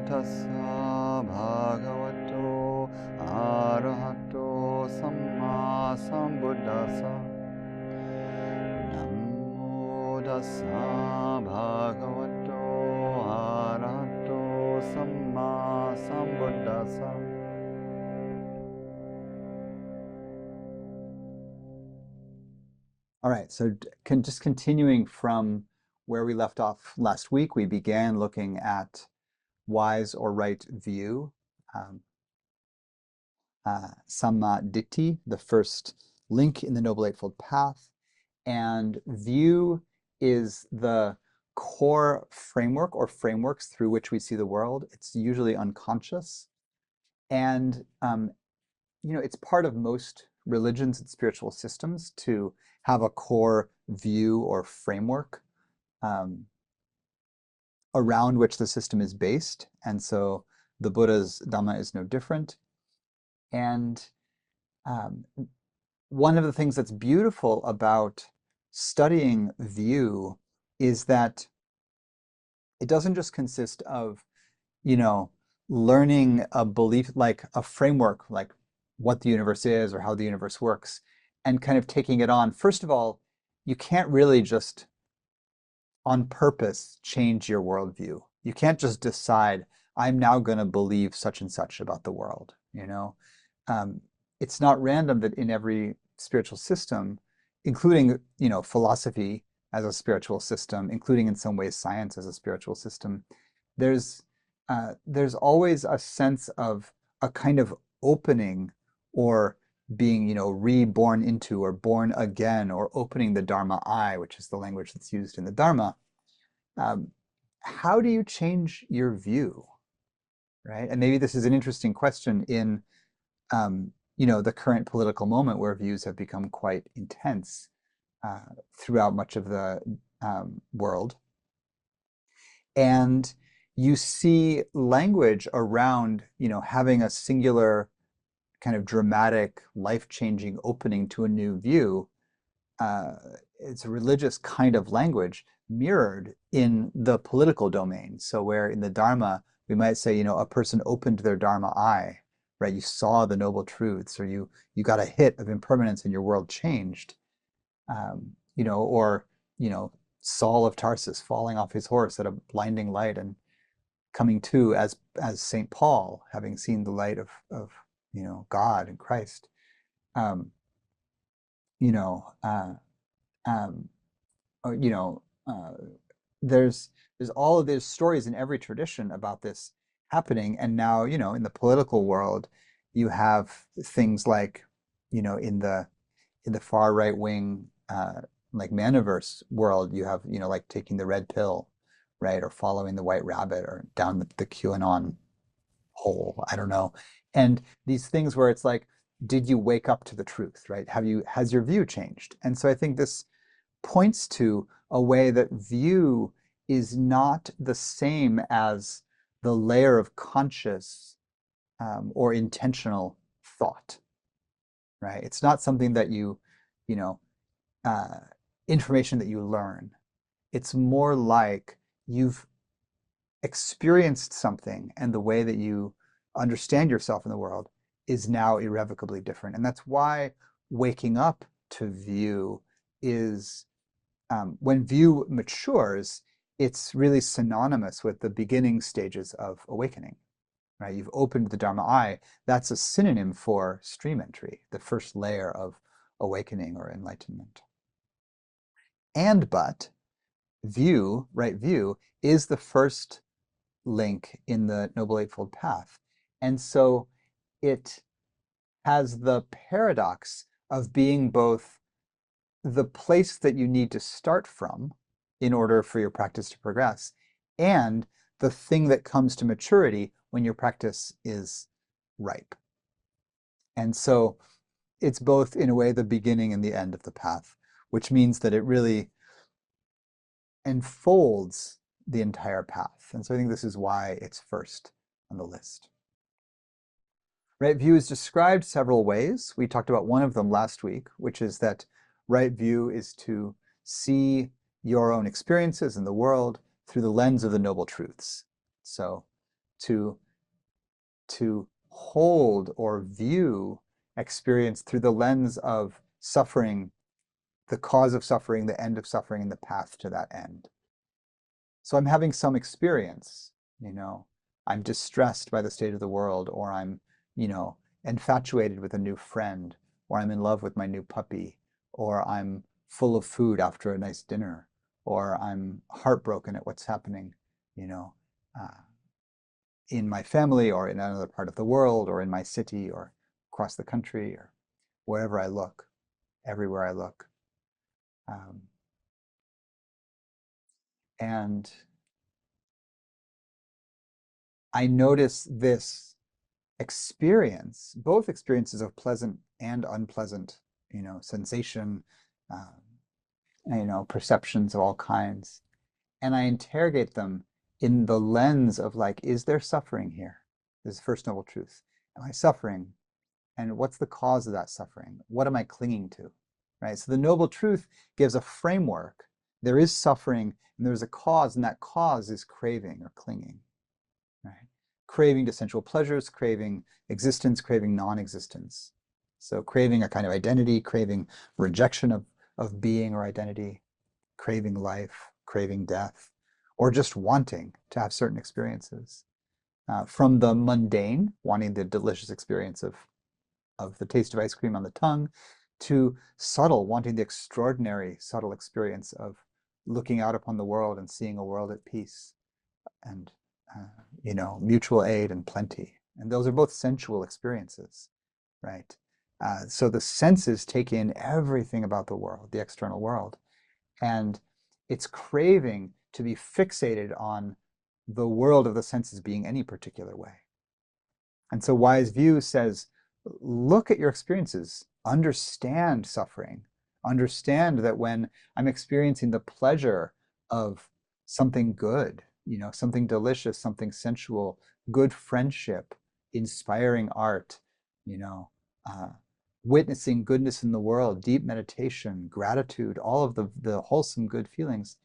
tassa bhagavato arahato samma sambuddhassa. Namo tassa bhagavato arahato samma sambuddhassa. All right, so just continuing from where we left off last week, we began looking at wise or right view, Samaditthi, the first link in the Noble Eightfold Path. And view is the core framework or frameworks through which we see the world. It's usually unconscious. And, it's part of most religions and spiritual systems to have a core view or framework around which the system is based. And so the Buddha's Dhamma is no different. And one of the things that's beautiful about studying view is that it doesn't just consist of, learning a belief, like a framework, like what the universe is or how the universe works, and kind of taking it on. First of all, you can't really just on purpose change your worldview. You can't just decide, I'm now going to believe such and such about the world, It's not random that in every spiritual system, including, philosophy as a spiritual system, including in some ways science as a spiritual system, there's always a sense of a kind of opening or being, reborn into or born again or opening the Dharma eye, which is the language that's used in the Dharma. How do you change your view, right? And maybe this is an interesting question in, the current political moment where views have become quite intense throughout much of the world. And you see language around, having a singular kind of dramatic, life-changing opening to a new view. It's a religious kind of language mirrored in the political domain. So where in the Dharma, we might say, a person opened their Dharma eye, right? You saw the noble truths, or you got a hit of impermanence and your world changed. Or, Saul of Tarsus falling off his horse at a blinding light and coming to as St. Paul, having seen the light of God and Christ. Um, you know, uh, um, there's all of these stories in every tradition about this happening, and now in the political world, you have things like in the far right wing like Maniverse world, you have like taking the red pill, right, or following the white rabbit, or down the QAnon hole. I don't know. And these things where it's like, did you wake up to the truth, right? Has your view changed? And so I think this points to a way that view is not the same as the layer of conscious or intentional thought, right? It's not something that you know, information that you learn. It's more like you've experienced something, and the way that you understand yourself in the world is now irrevocably different. And that's why waking up to view is, when view matures, it's really synonymous with the beginning stages of awakening, right? You've opened the Dharma eye. That's a synonym for stream entry, the first layer of awakening or enlightenment. But view, right view, is the first link in the Noble Eightfold Path. And so it has the paradox of being both the place that you need to start from in order for your practice to progress, and the thing that comes to maturity when your practice is ripe. And so it's both, in a way, the beginning and the end of the path, which means that it really enfolds the entire path. And so I think this is why it's first on the list. Right view is described several ways. We talked about one of them last week, which is that right view is to see your own experiences in the world through the lens of the noble truths. So to hold or view experience through the lens of suffering, the cause of suffering, the end of suffering, and the path to that end. So I'm having some experience, I'm distressed by the state of the world, or I'm, infatuated with a new friend, or I'm in love with my new puppy, or I'm full of food after a nice dinner, or I'm heartbroken at what's happening, uh, in my family or in another part of the world or in my city or across the country or wherever I look, everywhere I look. And I notice this experience, both experiences of pleasant and unpleasant, sensation, perceptions of all kinds. And I interrogate them in the lens of like, is there suffering here? This is the first noble truth. Am I suffering? And what's the cause of that suffering? What am I clinging to? Right? So the noble truth gives a framework. There is suffering and there's a cause, and that cause is craving or clinging. Right? Craving to sensual pleasures, craving existence, craving non-existence. So craving a kind of identity, craving rejection of being or identity, craving life, craving death, or just wanting to have certain experiences. From the mundane, wanting the delicious experience of the taste of ice cream on the tongue, to subtle, wanting the extraordinary subtle experience of looking out upon the world and seeing a world at peace and mutual aid and plenty. And those are both sensual experiences, right? So the senses take in everything about the world, the external world, and it's craving to be fixated on the world of the senses being any particular way. And so Wise View says, look at your experiences, understand suffering, understand that when I'm experiencing the pleasure of something good, something delicious, something sensual, good friendship, inspiring art, uh, witnessing goodness in the world, deep meditation, gratitude, all of the wholesome good feelings,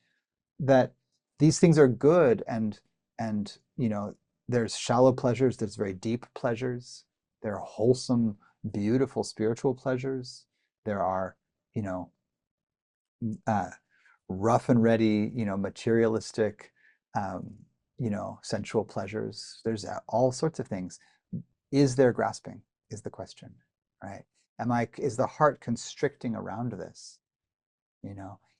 that these things are good, and there's shallow pleasures, there's very deep pleasures, there are wholesome, beautiful spiritual pleasures, there are uh, rough and ready, materialistic, sensual pleasures. There's all sorts of things. Is there grasping is the question, right? Is the heart constricting around this?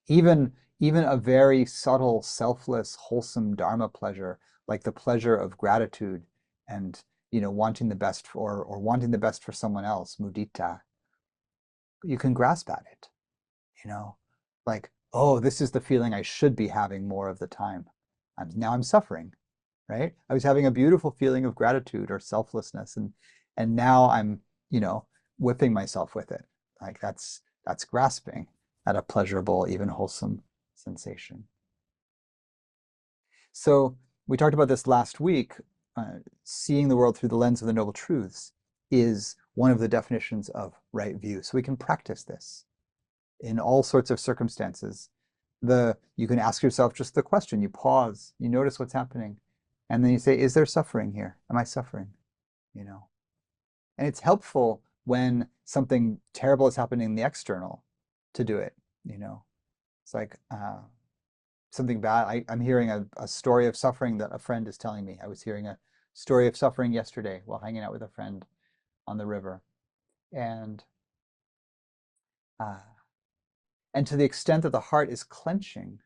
Even a very subtle, selfless, wholesome dharma pleasure, like the pleasure of gratitude and wanting the best or wanting the best for someone else, mudita, you can grasp at it, like, oh, this is the feeling I should be having more of the time. Now I'm suffering, right? I was having a beautiful feeling of gratitude or selflessness, and now I'm, whipping myself with it. Like that's grasping at a pleasurable, even wholesome sensation. So we talked about this last week. Seeing the world through the lens of the Noble Truths is one of the definitions of right view. So we can practice this in all sorts of circumstances. You can ask yourself just the question, you pause, you notice what's happening, and then you say, is there suffering here? Am I suffering? And it's helpful when something terrible is happening in the external to do it. It's like something bad. I'm hearing a story of suffering that a friend is telling me. I was hearing a story of suffering yesterday while hanging out with a friend on the river. And uh, to the extent that the heart is clenching,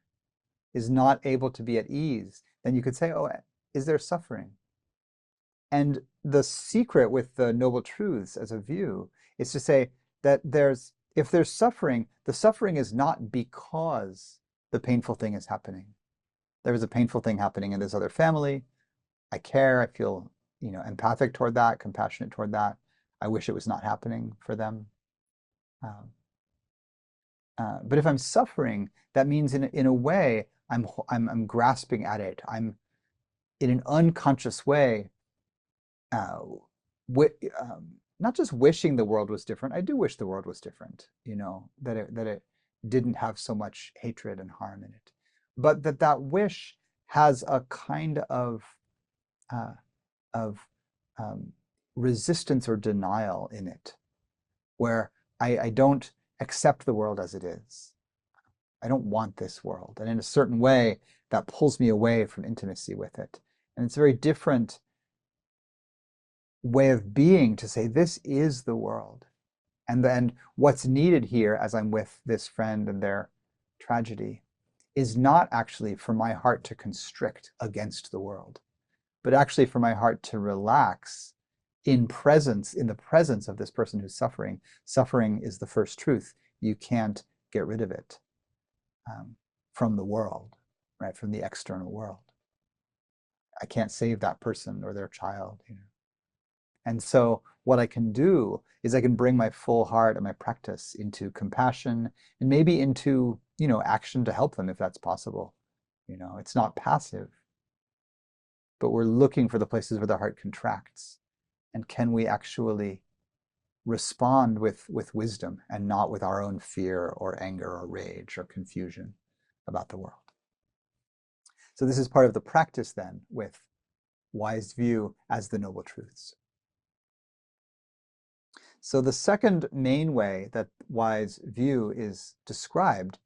is not able to be at ease, then you could say, oh, is there suffering? And the secret with the Noble Truths as a view is to say that if there's suffering, the suffering is not because the painful thing is happening. There is a painful thing happening in this other family. I care, I feel, empathic toward that, compassionate toward that. I wish it was not happening for them. But if I'm suffering, that means in a way, I'm grasping at it. I'm in an unconscious way, not just wishing the world was different. I do wish the world was different, that it didn't have so much hatred and harm in it. But that wish has a kind of of um, resistance or denial in it, where I don't accept the world as it is. I don't want this world. And in a certain way, that pulls me away from intimacy with it. And it's a very different way of being to say, this is the world. And then what's needed here as I'm with this friend and their tragedy is not actually for my heart to constrict against the world, but actually for my heart to relax in the presence of this person who's suffering. Suffering is the first truth. You can't get rid of it from the world, right? From the external world. I can't save that person or their child, you know. And so what I can do is I can bring my full heart and my practice into compassion and maybe into, you know, action to help them if that's possible. You know, it's not passive, but we're looking for the places where the heart contracts. And can we actually respond with wisdom and not with our own fear or anger or rage or confusion about the world? So this is part of the practice then with wise view as the noble truths. So the second main way that wise view is described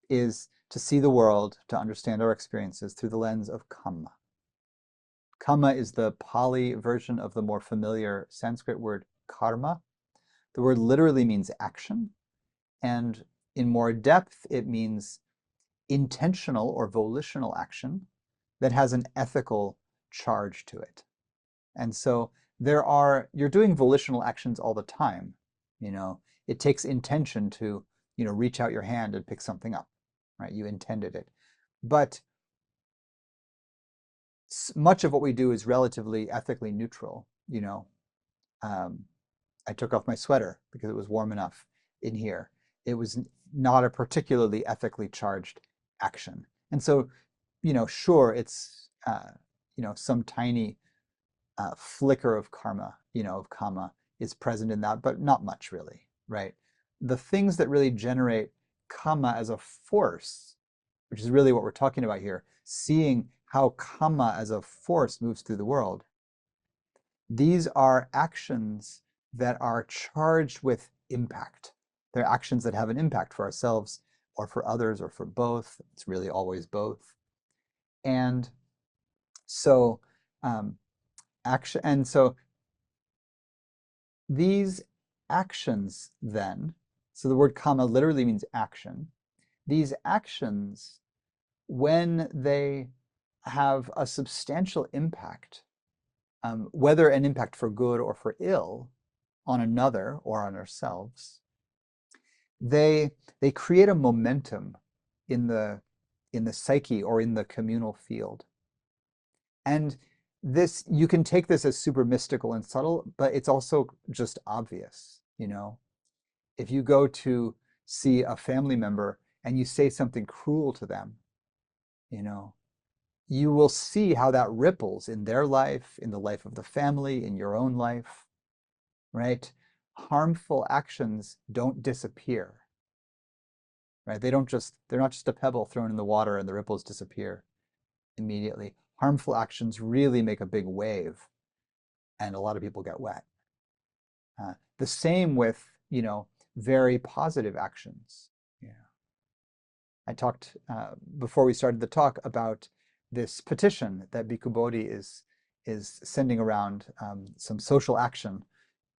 is to see the world, to understand our experiences through the lens of Kamma. Kamma is the Pali version of the more familiar Sanskrit word karma. The word literally means action, and in more depth, it means intentional or volitional action that has an ethical charge to it. And so you're doing volitional actions all the time. You know, it takes intention to, you know, reach out your hand and pick something up, right? You intended it. But much of what we do is relatively ethically neutral. You know, I took off my sweater because it was warm enough in here. It was not a particularly ethically charged action. And so, you know, sure, it's, you know, some tiny flicker of karma, you know, of Kamma is present in that, but not much really, right? The things that really generate Kamma as a force, which is really what we're talking about here, seeing how Kamma as a force moves through the world, these are actions that are charged with impact. They're actions that have an impact for ourselves or for others or for both. It's really always both. And so so these actions then, so the word Kamma literally means action. These actions, when they have a substantial impact, whether an impact for good or for ill on another or on ourselves, they create a momentum in the psyche or in the communal field. And this, you can take this as super mystical and subtle, but it's also just obvious, you know. If you go to see a family member and you say something cruel to them, you know, you will see how that ripples in their life, in the life of the family, in your own life, right? Harmful actions don't disappear, right? They're not just a pebble thrown in the water and the ripples disappear immediately. Harmful actions really make a big wave and a lot of people get wet. The same with, you know, very positive actions. Yeah. I talked before we started the talk about this petition that Bhikkhu Bodhi is sending around, some social action,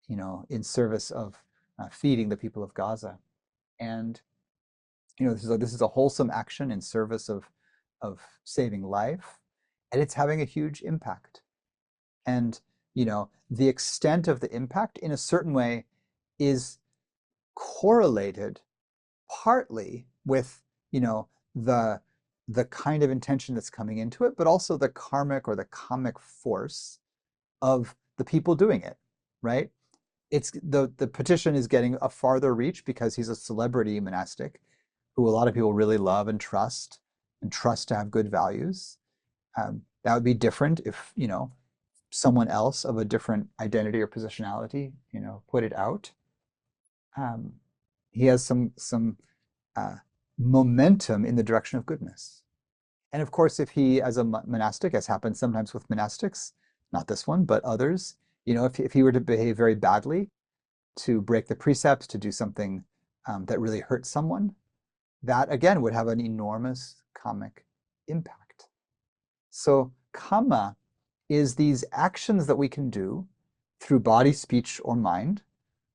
you know, in service of feeding the people of Gaza. And you know, this is a wholesome action in service of saving life, and it's having a huge impact. And you know, the extent of the impact in a certain way is correlated partly with, you know, the kind of intention that's coming into it, but also the karmic or the kamic force of the people doing it, right? It's the petition is getting a farther reach because he's a celebrity monastic who a lot of people really love and trust to have good values. That would be different if, you know, someone else of a different identity or positionality, you know, put it out. He has some momentum in the direction of goodness. And of course, if he, as a monastic, as happens sometimes with monastics, not this one, but others. If he were to behave very badly, to break the precepts, to do something that really hurts someone, that again would have an enormous kammic impact. So kamma is these actions that we can do through body, speech, or mind.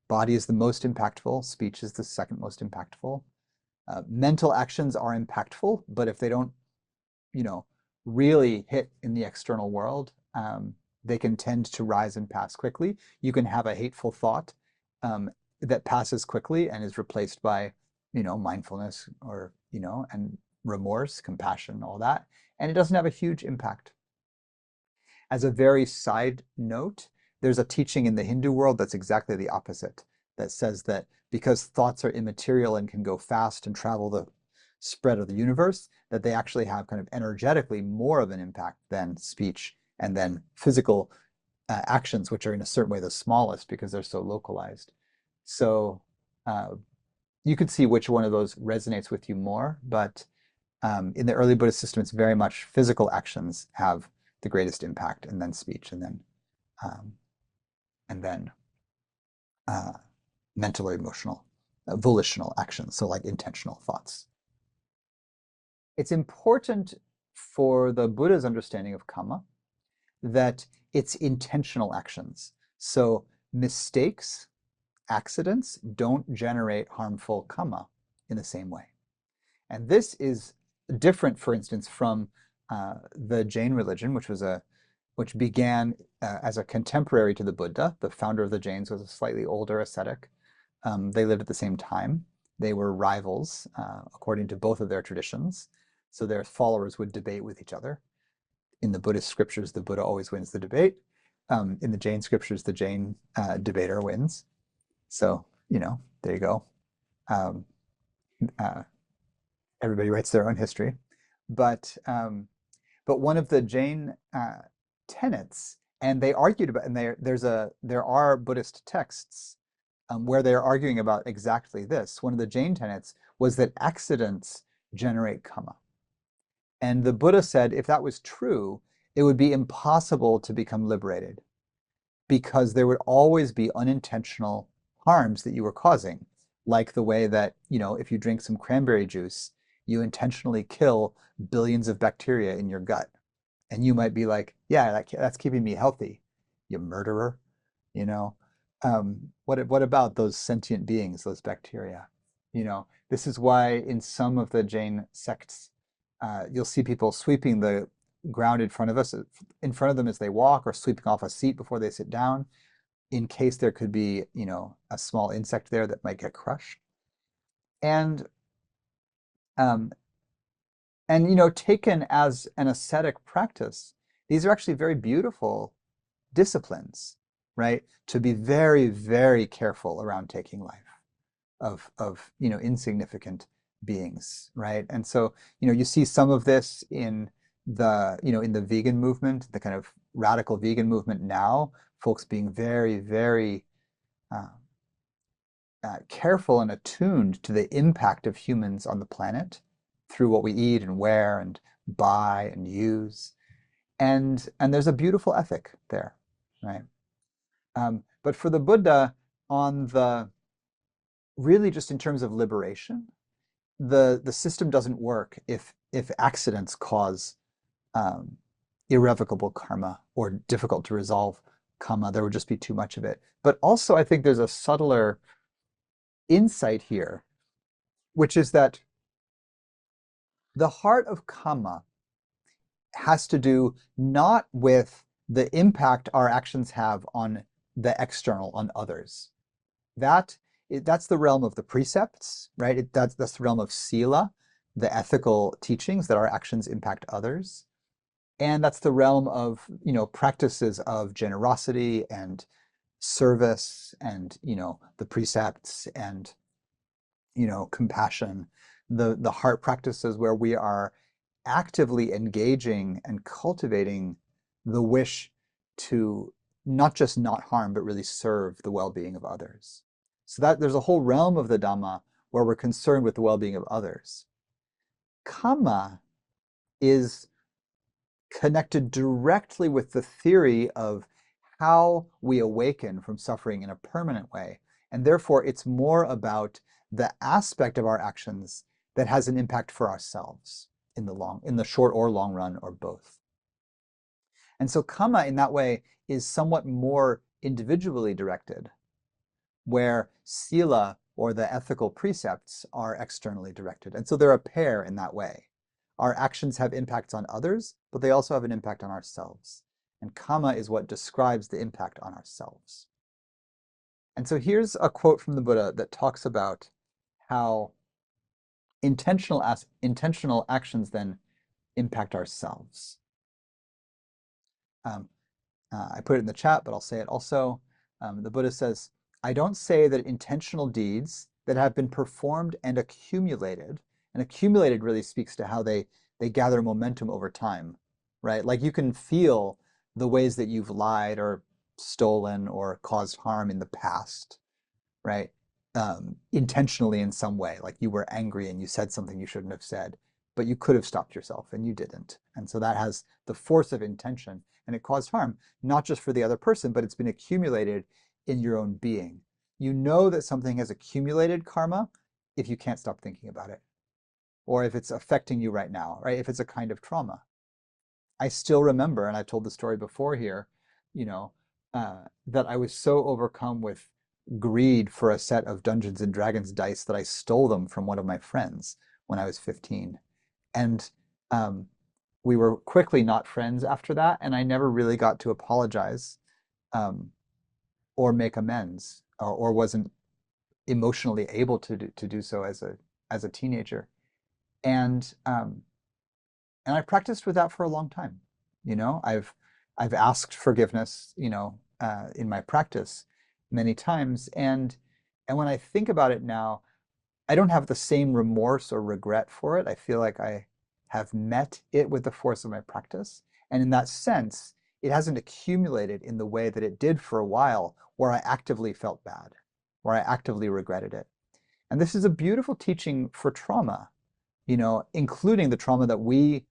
Body is the most impactful, speech is the second most impactful. Mental actions are impactful, but if they don't, really hit in the external world, they can tend to rise and pass quickly. You can have a hateful thought that passes quickly and is replaced by, mindfulness or, and remorse, compassion, all that. And it doesn't have a huge impact. As a very side note, there's a teaching in the Hindu world that's exactly the opposite, that says that because thoughts are immaterial and can go fast and travel the spread of the universe, that they actually have kind of energetically more of an impact than speech and then physical actions, which are in a certain way the smallest because they're so localized. So you could see which one of those resonates with you more, but in the early Buddhist system, it's very much physical actions have the greatest impact, and then speech, and then mental or emotional, volitional actions, so like intentional thoughts. It's important for the Buddha's understanding of Kamma that it's intentional actions. So mistakes, accidents don't generate harmful Kamma in the same way. And this is different, for instance, from the Jain religion, which began as a contemporary to the Buddha. The founder of the Jains was a slightly older ascetic. They lived at the same time. They were rivals, according to both of their traditions. So their followers would debate with each other. In the Buddhist scriptures, the Buddha always wins the debate. In the Jain scriptures, the Jain debater wins. So, there you go. Everybody writes their own history. But one of the Jain tenets, and they argued about, and there are Buddhist texts where they're arguing about exactly this. One of the Jain tenets was that accidents generate Kamma. And the Buddha said if that was true, it would be impossible to become liberated because there would always be unintentional harms that you were causing, like the way that, if you drink some cranberry juice, you intentionally kill billions of bacteria in your gut. And you might be like, yeah, that's keeping me healthy, you murderer. What about those sentient beings, those bacteria? This is why in some of the Jain sects, you'll see people sweeping the ground in front of them as they walk, or sweeping off a seat before they sit down, in case there could be, a small insect there that might get crushed. And taken as an ascetic practice, these are actually very beautiful disciplines, right? To be very, very careful around taking life of insignificant beings, right? And so, you see some of this in the vegan movement, the kind of radical vegan movement now, folks being very, very careful and attuned to the impact of humans on the planet through what we eat and wear and buy and use. And there's a beautiful ethic there, right? But for the Buddha, really just in terms of liberation, the system doesn't work if accidents cause irrevocable karma or difficult to resolve karma. There would just be too much of it. But also, I think there's a subtler insight here, which is that the heart of Kamma has to do not with the impact our actions have on the external, on others. That's the realm of the precepts, right? That's the realm of sila, the ethical teachings that our actions impact others. And that's the realm of, practices of generosity and service and, the precepts and, compassion, the heart practices where we are actively engaging and cultivating the wish to not just not harm, but really serve the well-being of others. So that there's a whole realm of the Dhamma where we're concerned with the well-being of others. Kamma is connected directly with the theory of how we awaken from suffering in a permanent way. And therefore, it's more about the aspect of our actions that has an impact for ourselves in the short or long run, or both. And so Kamma in that way is somewhat more individually directed, where sila, or the ethical precepts, are externally directed. And so they're a pair in that way. Our actions have impacts on others, but they also have an impact on ourselves. And Kamma is what describes the impact on ourselves. And so here's a quote from the Buddha that talks about how intentional actions then impact ourselves. I put it in the chat, but I'll say it also. The Buddha says, I don't say that intentional deeds that have been performed and accumulated really speaks to how they gather momentum over time, right? Like you can feel the ways that you've lied or stolen or caused harm in the past, right? Intentionally in some way, like you were angry and you said something you shouldn't have said, but you could have stopped yourself and you didn't. And so that has the force of intention, and it caused harm, not just for the other person, but it's been accumulated in your own being. You know that something has accumulated karma if you can't stop thinking about it, or if it's affecting you right now, right? If it's a kind of trauma. I still remember, and I told the story before here, you know, that I was so overcome with greed for a set of Dungeons and Dragons dice that I stole them from one of my friends when I was 15. And we were quickly not friends after that, and I never really got to apologize or make amends, or wasn't emotionally able to do so as a teenager. And I practiced with that for a long time. You know, I've asked forgiveness, you know, in my practice many times, and when I think about it now, I don't have the same remorse or regret for it. I feel like I have met it with the force of my practice, and in that sense, it hasn't accumulated in the way that it did for a while, where I actively felt bad, where I actively regretted it. And this is a beautiful teaching for trauma, you know, including the trauma that we,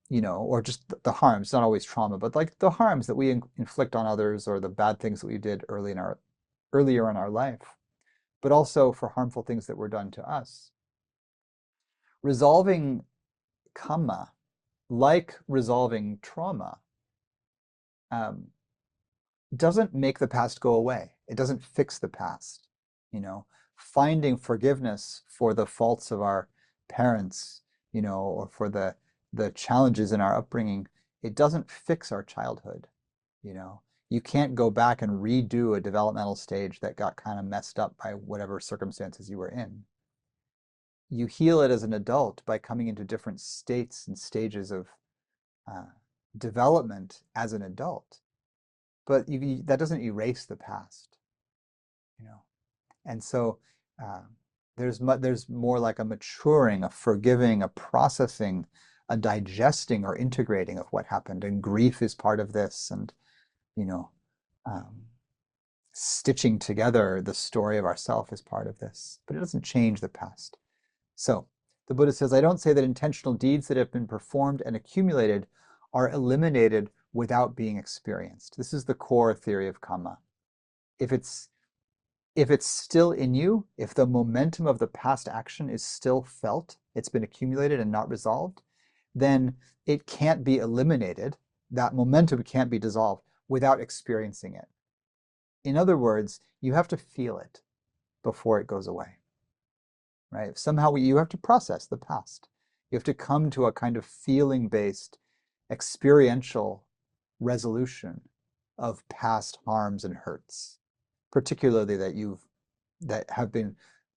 you know, or just the harms, not always trauma, but like the harms that we inflict on others, or the bad things that we did earlier in our life, but also for harmful things that were done to us. Resolving kamma, like resolving trauma, doesn't make the past go away. It doesn't fix the past. You know, finding forgiveness for the faults of our parents, you know, or for the challenges in our upbringing, it doesn't fix our childhood. You know, you can't go back and redo a developmental stage that got kind of messed up by whatever circumstances you were in. You heal it as an adult by coming into different states and stages of development as an adult. But that doesn't erase the past, you know. And so there's more like a maturing, a forgiving, a processing, a digesting or integrating of what happened. And grief is part of this, and, you know, stitching together the story of ourself is part of this. But it doesn't change the past. So the Buddha says, I don't say that intentional deeds that have been performed and accumulated are eliminated without being experienced. This is the core theory of Kamma. If it's still in you, if the momentum of the past action is still felt, it's been accumulated and not resolved, then it can't be eliminated. That momentum can't be dissolved without experiencing it. In other words, you have to feel it before it goes away, right? Somehow you have to process the past. You have to come to a kind of feeling-based, experiential resolution of past harms and hurts, particularly that have been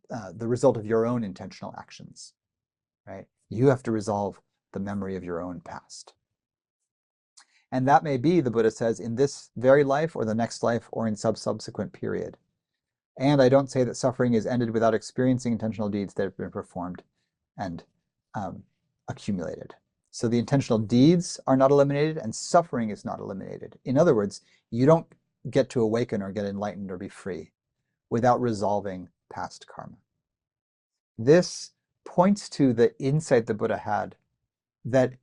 the result of your own intentional actions, right? You have to resolve the memory of your own past. And that may be, the Buddha says, in this very life or the next life or in subsequent period. And I don't say that suffering is ended without experiencing intentional deeds that have been performed and accumulated. So the intentional deeds are not eliminated and suffering is not eliminated. In other words, you don't get to awaken or get enlightened or be free without resolving past karma. This points to the insight the Buddha had that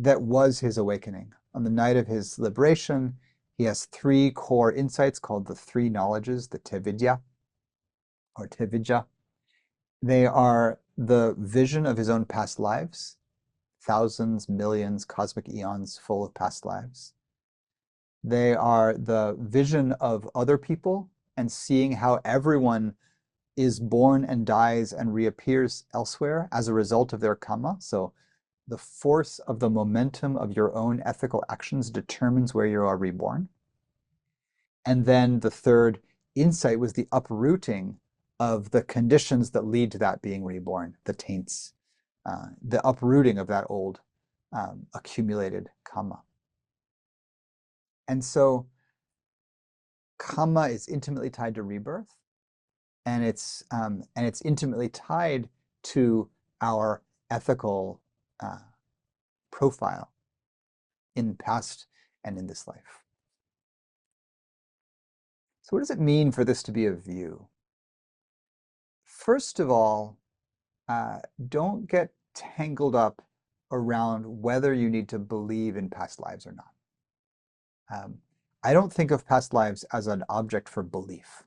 that was his awakening. On the night of his liberation, he has three core insights called the three knowledges, the Tevidya or Tevidya. They are the vision of his own past lives, thousands, millions, cosmic eons full of past lives. They are the vision of other people and seeing how everyone is born and dies and reappears elsewhere as a result of their kamma. So the force of the momentum of your own ethical actions determines where you are reborn. And then the third insight was the uprooting of the conditions that lead to that being reborn, the taints, the uprooting of that old accumulated kamma. And so kamma is intimately tied to rebirth, and it's intimately tied to our ethical profile in the past and in this life. So what does it mean for this to be a view? First of all, don't get tangled up around whether you need to believe in past lives or not. I don't think of past lives as an object for belief.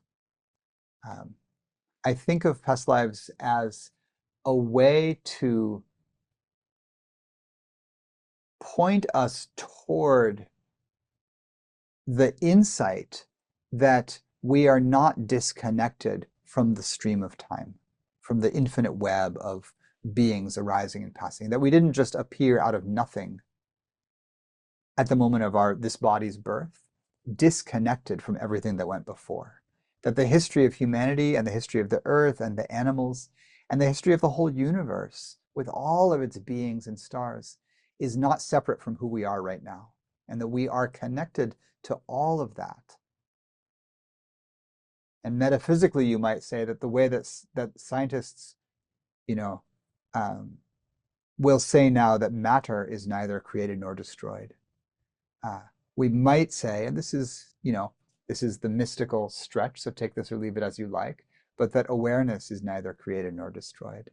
I think of past lives as a way to point us toward the insight that we are not disconnected from the stream of time, from the infinite web of beings arising and passing, that we didn't just appear out of nothing at the moment of this body's birth, disconnected from everything that went before. That the history of humanity and the history of the earth and the animals and the history of the whole universe with all of its beings and stars is not separate from who we are right now, and that we are connected to all of that. And metaphysically, you might say that the way that scientists, will say now that matter is neither created nor destroyed. We might say, and this is the mystical stretch, so take this or leave it as you like, but that awareness is neither created nor destroyed.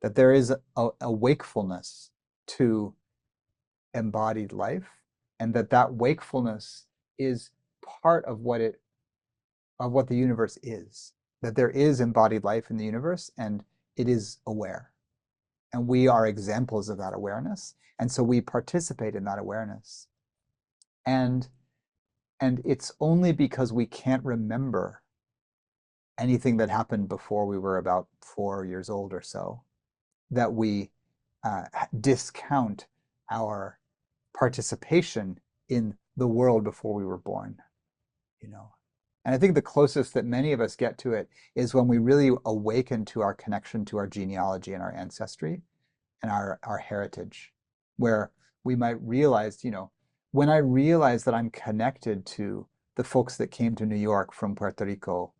That there is a wakefulness to embodied life, and that wakefulness is part of what the universe is. That there is embodied life in the universe, and it is aware. And we are examples of that awareness, and so we participate in that awareness. And it's only because we can't remember anything that happened before we were about 4 years old or so that we discount our participation in the world before we were born, And I think the closest that many of us get to it is when we really awaken to our connection to our genealogy and our ancestry and our heritage, where we might realize, when I realize that I'm connected to the folks that came to New York from Puerto Rico,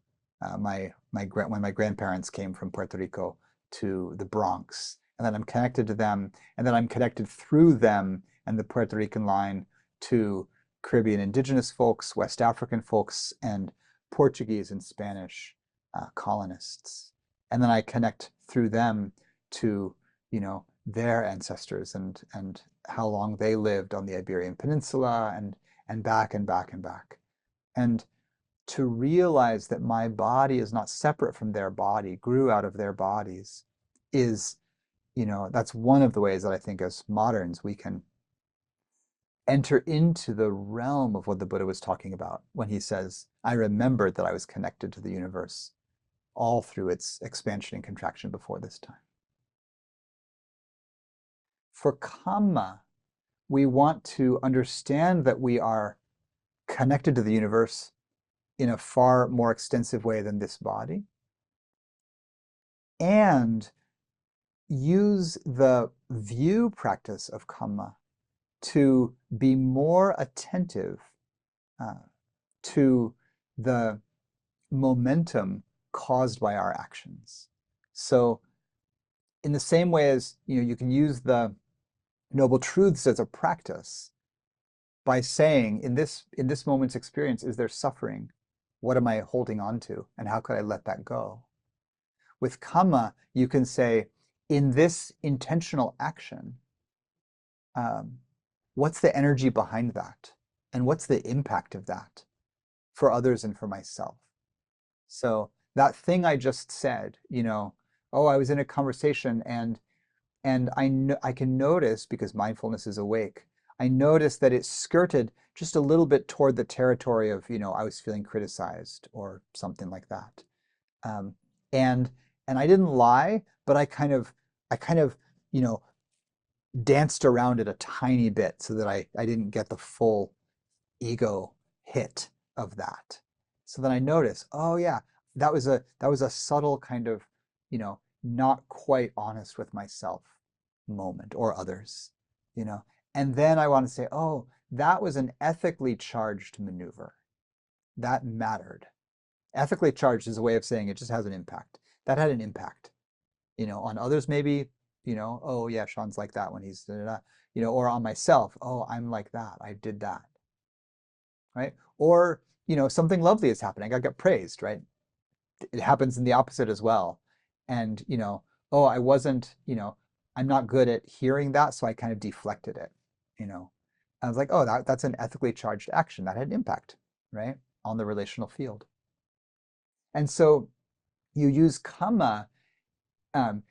when my grandparents came from Puerto Rico to the Bronx, and then I'm connected to them, and then I'm connected through them and the Puerto Rican line to Caribbean indigenous folks, West African folks, and Portuguese and Spanish colonists. And then I connect through them to, their ancestors and how long they lived on the Iberian Peninsula and back and back and back. And to realize that my body is not separate from their body, grew out of their bodies, is, that's one of the ways that I think as moderns we can enter into the realm of what the Buddha was talking about when he says, I remembered that I was connected to the universe all through its expansion and contraction before this time. For Kamma, we want to understand that we are connected to the universe in a far more extensive way than this body, and use the view practice of Kamma to be more attentive to the momentum caused by our actions. So in the same way as you can use the Noble Truths as a practice by saying, in this moment's experience, is there suffering? What am I holding on to? And how could I let that go? With Kamma, you can say, in this intentional action, what's the energy behind that? And what's the impact of that for others and for myself? So that thing I just said, oh, I was in a conversation and I can notice because mindfulness is awake. I noticed that it skirted just a little bit toward the territory of, I was feeling criticized or something like that. Um, and and I didn't lie, but I kind of, you know, danced around it a tiny bit so that I didn't get the full ego hit of that. So then I noticed, oh yeah, that was a subtle kind of, not quite honest with myself moment or others, you know. And then I want to say, oh, that was an ethically charged maneuver. That mattered. Ethically charged is a way of saying it just has an impact. That had an impact, on others maybe, oh yeah, Sean's like that when he's da, da, da, or on myself, oh, I'm like that. I did that, right? Or, something lovely is happening. I got praised, right? It happens in the opposite as well. And, oh, I wasn't, I'm not good at hearing that, so I kind of deflected it, you know. I was like, oh, that's an ethically charged action. That had an impact, right, on the relational field. And so you use Kamma um,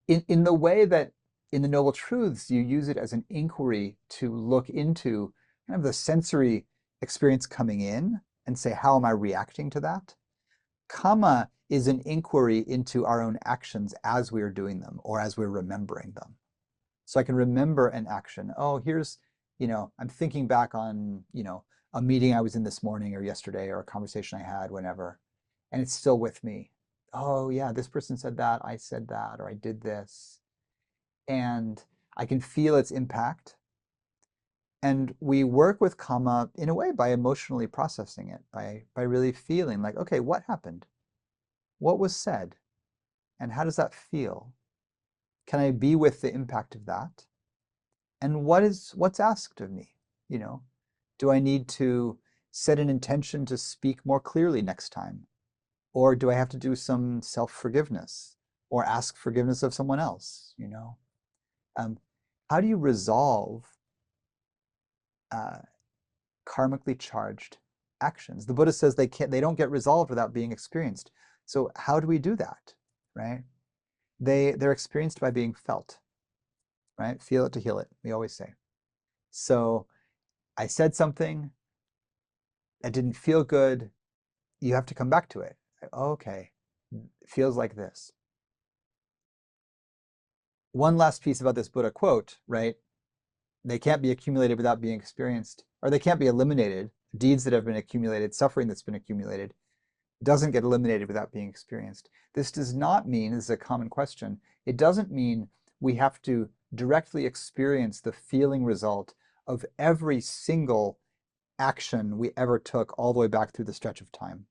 in the way that in the Noble Truths, you use it as an inquiry to look into kind of the sensory experience coming in and say, how am I reacting to that? Kamma is an inquiry into our own actions as we are doing them or as we're remembering them. So I can remember an action. Oh, I'm thinking back on, a meeting I was in this morning or yesterday or a conversation I had whenever, and it's still with me. Oh, yeah, this person said that, I said that, or I did this. And I can feel its impact. And we work with Kamma in a way by emotionally processing it, by really feeling like, okay, what happened? What was said? And how does that feel? Can I be with the impact of that? And what's asked of me? You know, do I need to set an intention to speak more clearly next time? Or do I have to do some self-forgiveness or ask forgiveness of someone else? Um, how do you resolve uh, karmically charged actions? The Buddha says they don't get resolved without being experienced. So how do we do that, right? They're experienced by being felt, right? Feel it to heal it, we always say. So I said something that didn't feel good. You have to come back to it. Okay, it feels like this. One last piece about this Buddha quote, right? They can't be accumulated without being experienced, or they can't be eliminated. Deeds that have been accumulated, suffering that's been accumulated, doesn't get eliminated without being experienced. This does not mean, this is a common question, it doesn't mean we have to directly experience the feeling result of every single action we ever took all the way back through the stretch of time,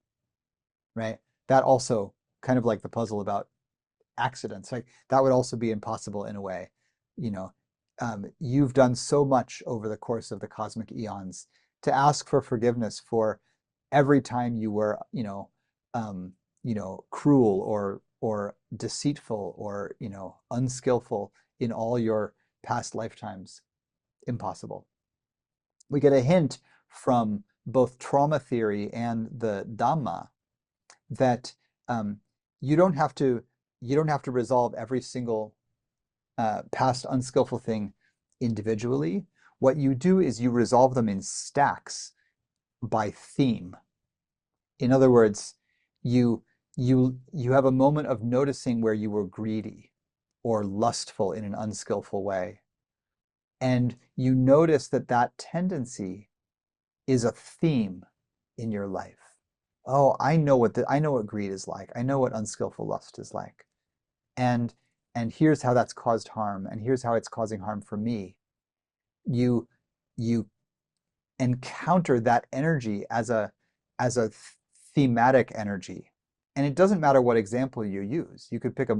right? That also kind of like the puzzle about accidents, like that would also be impossible in a way. You know, you've done so much over the course of the cosmic eons to ask for forgiveness for every time you were, cruel or deceitful or unskillful in all your past lifetimes. Impossible. We get a hint from both trauma theory and the Dhamma that um, you don't have to resolve every single past unskillful thing individually. What you do is you resolve them in stacks by theme. In other words, you you have a moment of noticing where you were greedy or lustful in an unskillful way, and you notice that that tendency is a theme in your life. Oh, I know what greed is like. I know what unskillful lust is like. And here's how that's caused harm, and here's how it's causing harm for me. You you encounter that energy as a thematic energy. And it doesn't matter what example you use. You could pick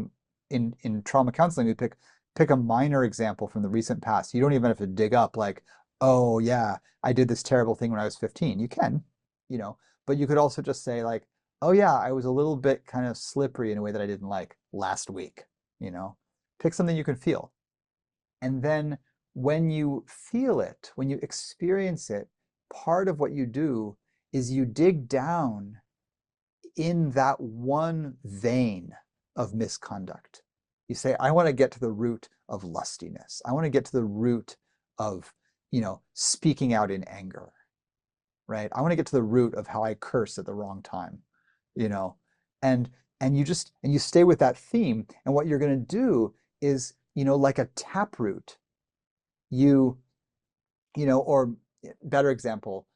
in trauma counseling, you pick a minor example from the recent past. You don't even have to dig up like, oh yeah, I did this terrible thing when I was 15. You can, but you could also just say like, oh yeah, I was a little bit kind of slippery in a way that I didn't like last week, you know. Pick something you can feel. And then when you feel it, when you experience it, part of what you do is you dig down in that one vein of misconduct. You say, I want to get to the root of lustiness. I want to get to the root of, speaking out in anger, right? I want to get to the root of how I curse at the wrong time, you know, and you stay with that theme. And what you're going to do is, like a taproot, you, or better example,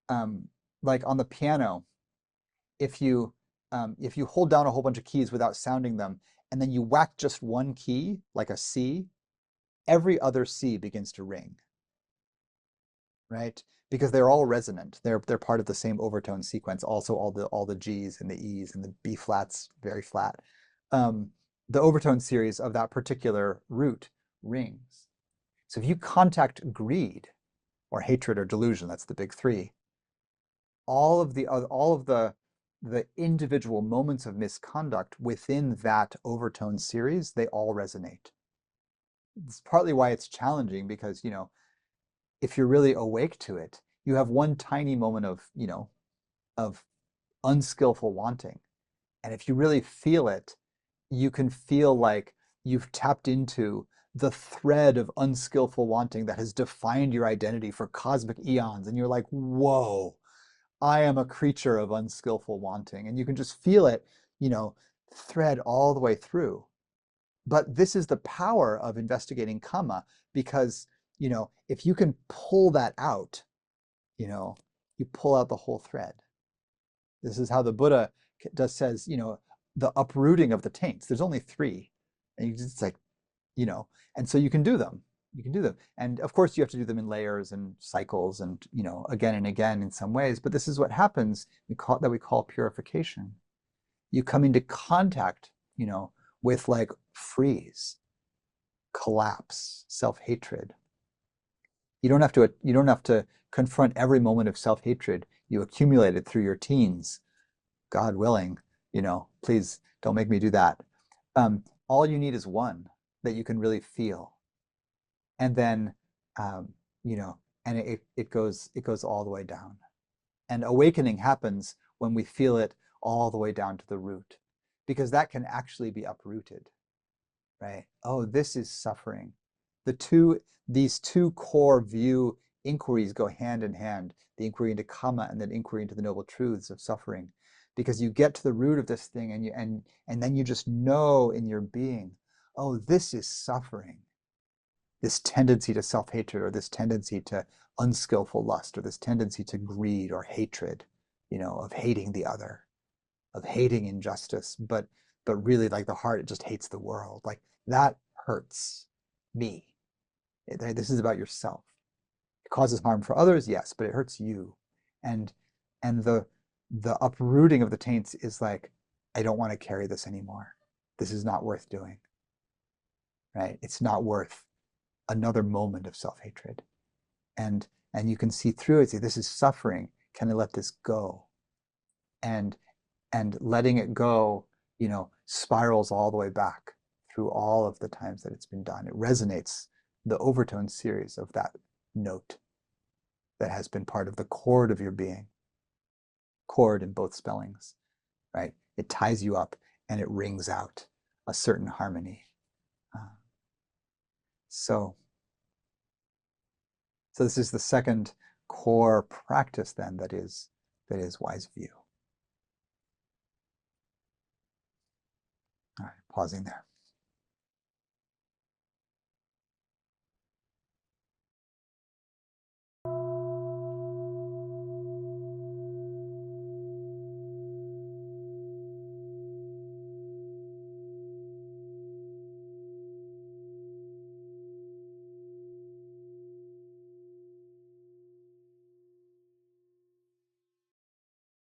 um, like on the piano, if you hold down a whole bunch of keys without sounding them, and then you whack just one key, like a C, every other C begins to ring, right? Because they're all resonant. They're part of the same overtone sequence. Also, all the G's and the E's and the B flats, very flat. The overtone series of that particular root rings. So if you contact greed or hatred or delusion, that's the big three, all of the individual moments of misconduct within that overtone series, they all resonate. It's partly why it's challenging, because if you're really awake to it, you have one tiny moment of unskillful wanting, and if you really feel it, you can feel like you've tapped into the thread of unskillful wanting that has defined your identity for cosmic eons, and you're like, whoa, I am a creature of unskillful wanting. And you can just feel it, thread all the way through. But this is the power of investigating Kamma, because, if you can pull that out, you pull out the whole thread. This is how the Buddha says, the uprooting of the taints. There's only three. And you just like, and so you can do them. You can do them. And of course you have to do them in layers and cycles and, again and again in some ways. But this is what happens, we call purification. You come into contact, with like freeze, collapse, self-hatred. You don't have to confront every moment of self-hatred you accumulated through your teens. God willing, please don't make me do that. All you need is one that you can really feel. And then, you know, and it goes all the way down. And awakening happens when we feel it all the way down to the root, because that can actually be uprooted, right? Oh, this is suffering. These two core view inquiries go hand in hand, the inquiry into Kamma and then inquiry into the noble truths of suffering, because you get to the root of this thing and then you just know in your being, oh, this is suffering. This tendency to self-hatred, or this tendency to unskillful lust, or this tendency to greed or hatred, of hating the other, of hating injustice, but really, like, the heart, it just hates the world. Like, that hurts me. This is about yourself. It causes harm for others, yes, but it hurts you. And the uprooting of the taints is like, I don't want to carry this anymore. This is not worth doing, right? It's not worth another moment of self-hatred. And you can see through it, say, this is suffering. Can I let this go? And letting it go, spirals all the way back through all of the times that it's been done. It resonates the overtone series of that note that has been part of the chord of your being. Chord in both spellings, right? It ties you up and it rings out a certain harmony. So this is the second core practice then that is wise view. All right, pausing there.